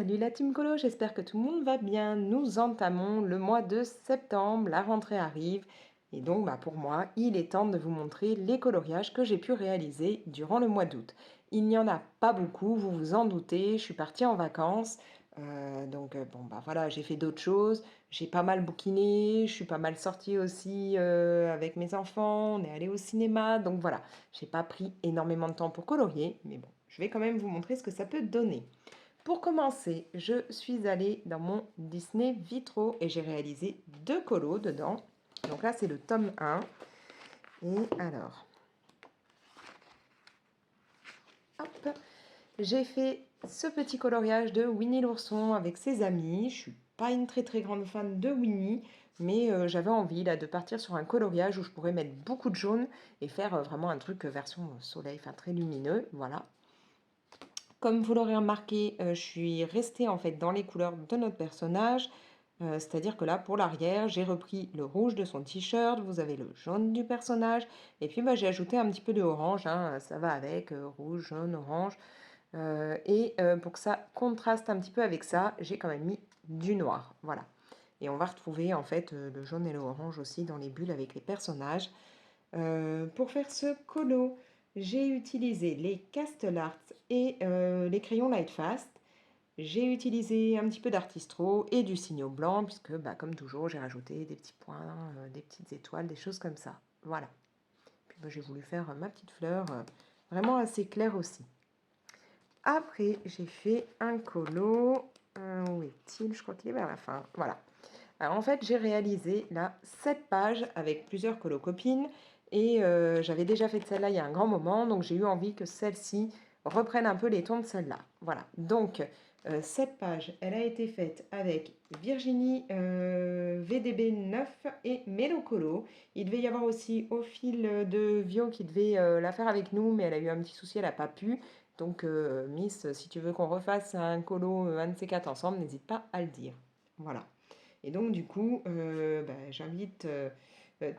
Salut la team colo, j'espère que tout le monde va bien. Nous entamons le mois de septembre, la rentrée arrive et donc pour moi, il est temps de vous montrer les coloriages que j'ai pu réaliser durant le mois d'août. Il n'y en a pas beaucoup, vous vous en doutez, je suis partie en vacances, voilà, j'ai fait d'autres choses, j'ai pas mal bouquiné, je suis pas mal sortie aussi avec mes enfants, on est allé au cinéma, donc voilà, j'ai pas pris énormément de temps pour colorier, mais bon, je vais quand même vous montrer ce que ça peut donner. Pour commencer, je suis allée dans mon Disney Vitro et j'ai réalisé deux colos dedans. Donc là, c'est le tome 1. Et alors, hop, j'ai fait ce petit coloriage de Winnie l'ourson avec ses amis. Je suis pas une très grande fan de Winnie, mais j'avais envie là de partir sur un coloriage où je pourrais mettre beaucoup de jaune et faire vraiment un truc version soleil, enfin très lumineux, voilà. Comme vous l'aurez remarqué, je suis restée en fait dans les couleurs de notre personnage, c'est-à-dire que là, pour l'arrière, j'ai repris le rouge de son t-shirt, vous avez le jaune du personnage, et puis j'ai ajouté un petit peu de orange, hein, ça va avec, rouge, jaune, orange, pour que ça contraste un petit peu avec ça, j'ai quand même mis du noir, voilà. Et on va retrouver en fait le jaune et l'orange aussi dans les bulles avec les personnages. Pour faire ce colo, j'ai utilisé les Castellart et les crayons Lightfast. J'ai utilisé un petit peu d'Artistro et du Signo blanc, puisque comme toujours, j'ai rajouté des petits points, des petites étoiles, des choses comme ça. Voilà. Puis j'ai voulu faire ma petite fleur vraiment assez claire aussi. Après, j'ai fait un colo. Où est-il? Je crois qu'il est vers la fin. Voilà. Alors en fait, j'ai réalisé là 7 pages avec plusieurs colocopines et j'avais déjà fait de celle-là il y a un grand moment, donc j'ai eu envie que celle-ci reprenne un peu les tons de celle-là. Voilà, donc cette page, elle a été faite avec Virginie VDB 9 et Mélocolo. Il devait y avoir aussi au fil de Vio qui devait la faire avec nous, mais elle a eu un petit souci, elle n'a pas pu. Donc Miss, si tu veux qu'on refasse un colo, un de ces quatre ensemble, n'hésite pas à le dire. Voilà. Et donc, du coup, j'invite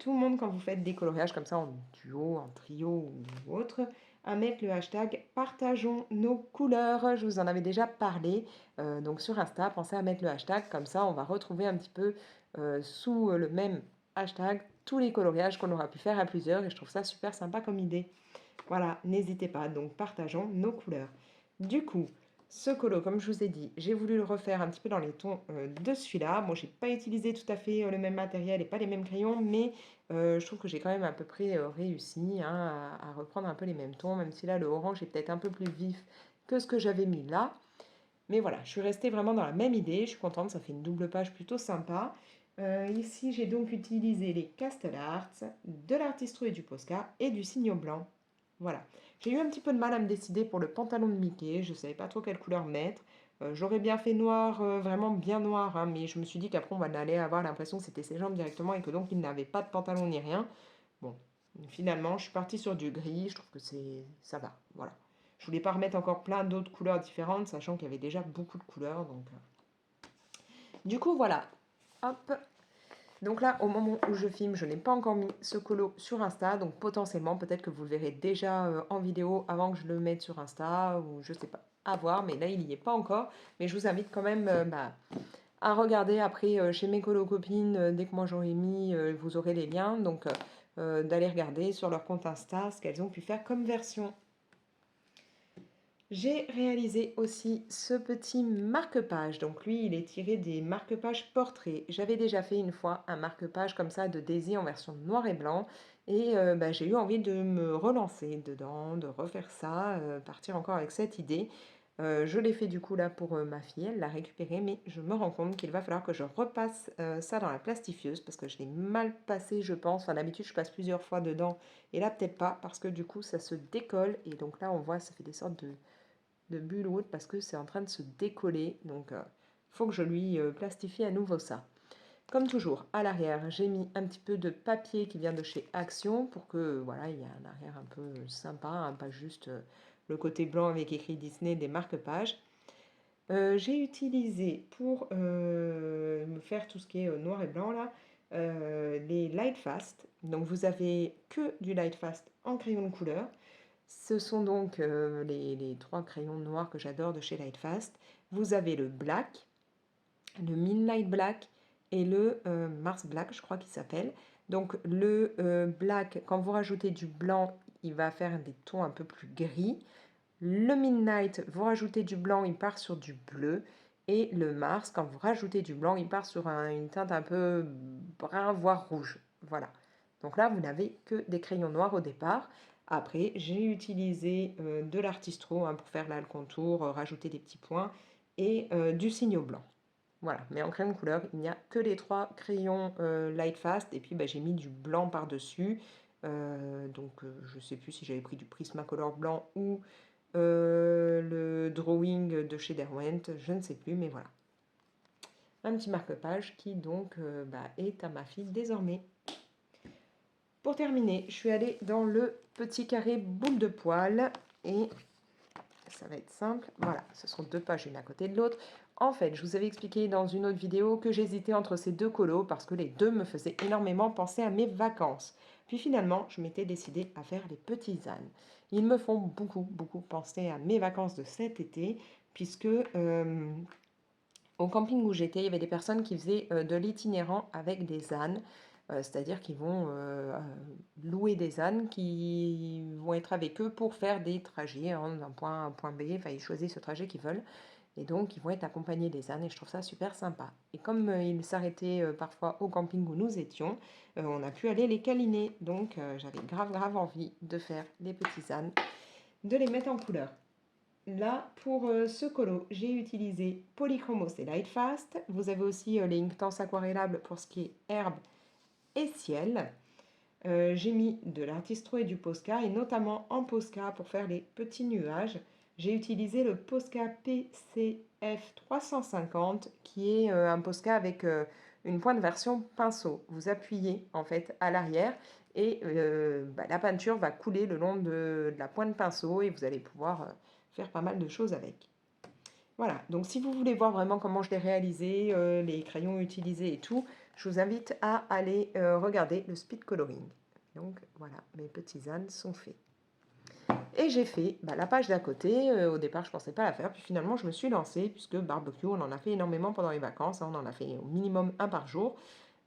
tout le monde, quand vous faites des coloriages comme ça en duo, en trio ou autre, à mettre le hashtag partageons nos couleurs. Je vous en avais déjà parlé. Donc, sur Insta, pensez à mettre le hashtag. Comme ça, on va retrouver un petit peu sous le même hashtag tous les coloriages qu'on aura pu faire à plusieurs. Et je trouve ça super sympa comme idée. Voilà, n'hésitez pas. Donc, partageons nos couleurs. Du coup, ce colo, comme je vous ai dit, j'ai voulu le refaire un petit peu dans les tons de celui-là. Bon, j'ai pas utilisé tout à fait le même matériel et pas les mêmes crayons, mais je trouve que j'ai quand même à peu près réussi hein, à reprendre un peu les mêmes tons, même si là, le orange est peut-être un peu plus vif que ce que j'avais mis là. Mais voilà, je suis restée vraiment dans la même idée. Je suis contente, ça fait une double page plutôt sympa. Ici, j'ai donc utilisé les Castellart, de l'Artistro et du Posca et du Signo blanc. Voilà. J'ai eu un petit peu de mal à me décider pour le pantalon de Mickey. Je ne savais pas trop quelle couleur mettre. J'aurais bien fait noir, vraiment bien noir, hein, mais je me suis dit qu'après on allait avoir l'impression que c'était ses jambes directement et que donc il n'avait pas de pantalon ni rien. Bon, finalement, je suis partie sur du gris. Je trouve que ça va. Voilà. Je voulais pas remettre encore plein d'autres couleurs différentes, sachant qu'il y avait déjà beaucoup de couleurs. Donc, du coup, voilà. Hop. Donc là, au moment où je filme, je n'ai pas encore mis ce colo sur Insta. Donc potentiellement, peut-être que vous le verrez déjà en vidéo avant que je le mette sur Insta. Ou je sais pas. À voir. Mais là, il n'y est pas encore. Mais je vous invite quand même à regarder après chez mes colo-copines. Dès que moi j'aurai mis, vous aurez les liens. Donc d'aller regarder sur leur compte Insta ce qu'elles ont pu faire comme version. J'ai réalisé aussi ce petit marque-page. Donc lui, il est tiré des marque-pages portraits. J'avais déjà fait une fois un marque-page comme ça de Daisy en version noir et blanc. Et j'ai eu envie de me relancer dedans, de refaire ça, partir encore avec cette idée. Je l'ai fait du coup là pour ma fille, elle l'a récupéré, mais je me rends compte qu'il va falloir que je repasse ça dans la plastifieuse parce que je l'ai mal passé, je pense. Enfin, d'habitude, je passe plusieurs fois dedans et là, peut-être pas parce que du coup, ça se décolle. Et donc là, on voit, ça fait des sortes de bulles ou autre parce que c'est en train de se décoller. Donc, il faut que je lui plastifie à nouveau ça. Comme toujours, à l'arrière, j'ai mis un petit peu de papier qui vient de chez Action pour que, voilà, il y a un arrière un peu sympa, hein, pas juste le côté blanc avec écrit Disney des marque-pages. J'ai utilisé pour me faire tout ce qui est noir et blanc là, les Lightfast. Donc vous avez que du Lightfast en crayon de couleur. Ce sont donc les trois crayons noirs que j'adore de chez Lightfast. vous avez le black, le Midnight Black et le Mars Black, je crois qu'il s'appelle. Donc le black, quand vous rajoutez du blanc, il va faire des tons un peu plus gris. Le Midnight, vous rajoutez du blanc, il part sur du bleu. Et le Mars, quand vous rajoutez du blanc, il part sur une teinte un peu brun, voire rouge. Voilà. Donc là, vous n'avez que des crayons noirs au départ. Après, j'ai utilisé de l'artistro hein, pour faire là le contour, rajouter des petits points et du signo blanc. Voilà, mais en crème couleur, il n'y a que les 3 crayons Light Fast et puis bah, j'ai mis du blanc par-dessus. Je ne sais plus si j'avais pris du Prismacolor blanc ou le drawing de chez Derwent, je ne sais plus, mais voilà. Un petit marque-page qui donc est à ma fille désormais. Pour terminer, je suis allée dans le petit carré boule de poil et ça va être simple. Voilà, ce sont 2 pages l'une à côté de l'autre. En fait, je vous avais expliqué dans une autre vidéo que j'hésitais entre ces 2 colos parce que les 2 me faisaient énormément penser à mes vacances. Puis finalement, je m'étais décidée à faire les petits ânes. Ils me font beaucoup penser à mes vacances de cet été puisque au camping où j'étais, il y avait des personnes qui faisaient de l'itinérant avec des ânes. C'est-à-dire qu'ils vont louer des ânes qui vont être avec eux pour faire des trajets hein, d'un point A à un point B. Enfin, ils choisissent ce trajet qu'ils veulent. Et donc, ils vont être accompagnés des ânes et je trouve ça super sympa. Et comme ils s'arrêtaient parfois au camping où nous étions, on a pu aller les câliner. Donc, j'avais grave envie de faire les petits ânes, de les mettre en couleur. Là, pour ce colo, j'ai utilisé Polychromos et Lightfast. Vous avez aussi les Inktense aquarellables pour ce qui est herbe et ciel. J'ai mis de l'artistro et du Posca, et notamment en Posca pour faire les petits nuages. J'ai utilisé le Posca PCF 350 qui est un Posca avec une pointe version pinceau. Vous appuyez en fait à l'arrière et la peinture va couler le long de la pointe pinceau et vous allez pouvoir faire pas mal de choses avec. Voilà, donc si vous voulez voir vraiment comment je l'ai réalisé, les crayons utilisés et tout, je vous invite à aller regarder le speed coloring. Donc voilà, mes petits ânes sont faits. Et j'ai fait la page d'à côté. Au départ, je ne pensais pas la faire. Puis finalement, je me suis lancée, puisque barbecue, on en a fait énormément pendant les vacances. Hein, on en a fait au minimum un par jour.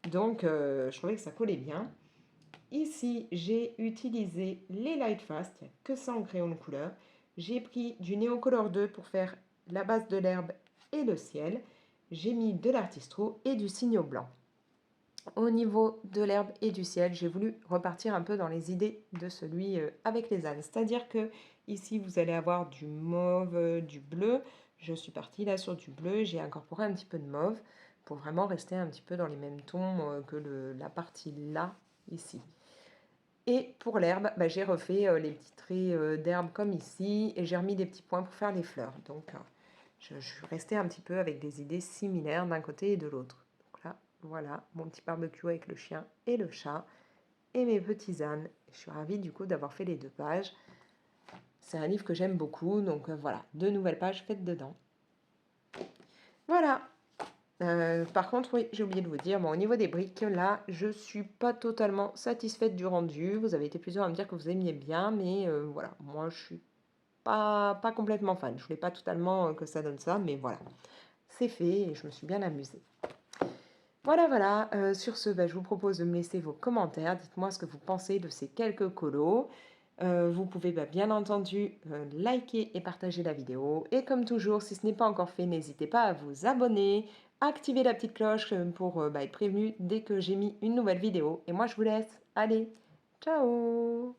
Donc, je trouvais que ça collait bien. Ici, j'ai utilisé les Light Fast, il n'y a que ça en crayon de couleur. J'ai pris du Neocolor 2 pour faire la base de l'herbe et le ciel. J'ai mis de l'artistro et du signo blanc. Au niveau de l'herbe et du ciel, j'ai voulu repartir un peu dans les idées de celui avec les ânes. C'est-à-dire que ici, vous allez avoir du mauve, du bleu. Je suis partie là sur du bleu. J'ai incorporé un petit peu de mauve pour vraiment rester un petit peu dans les mêmes tons que la partie là, ici. Et pour l'herbe, j'ai refait les petits traits d'herbe comme ici et j'ai remis des petits points pour faire les fleurs. Donc, je suis restée un petit peu avec des idées similaires d'un côté et de l'autre. Donc là, voilà mon petit barbecue avec le chien et le chat et mes petits ânes. Je suis ravie du coup d'avoir fait les 2 pages. C'est un livre que j'aime beaucoup, donc voilà, 2 nouvelles pages faites dedans. Voilà. Par contre, oui, j'ai oublié de vous dire, au niveau des briques, là, je ne suis pas totalement satisfaite du rendu. Vous avez été plusieurs à me dire que vous aimiez bien, mais voilà, moi, je suis pas complètement fan. Je voulais pas totalement que ça donne ça, mais voilà, c'est fait et je me suis bien amusée. Voilà, sur ce, je vous propose de me laisser vos commentaires. Dites-moi ce que vous pensez de ces quelques colos. Vous pouvez bien entendu liker et partager la vidéo. Et comme toujours, si ce n'est pas encore fait, n'hésitez pas à vous abonner, activer la petite cloche pour être prévenu dès que j'ai mis une nouvelle vidéo. Et moi, je vous laisse. Allez, ciao!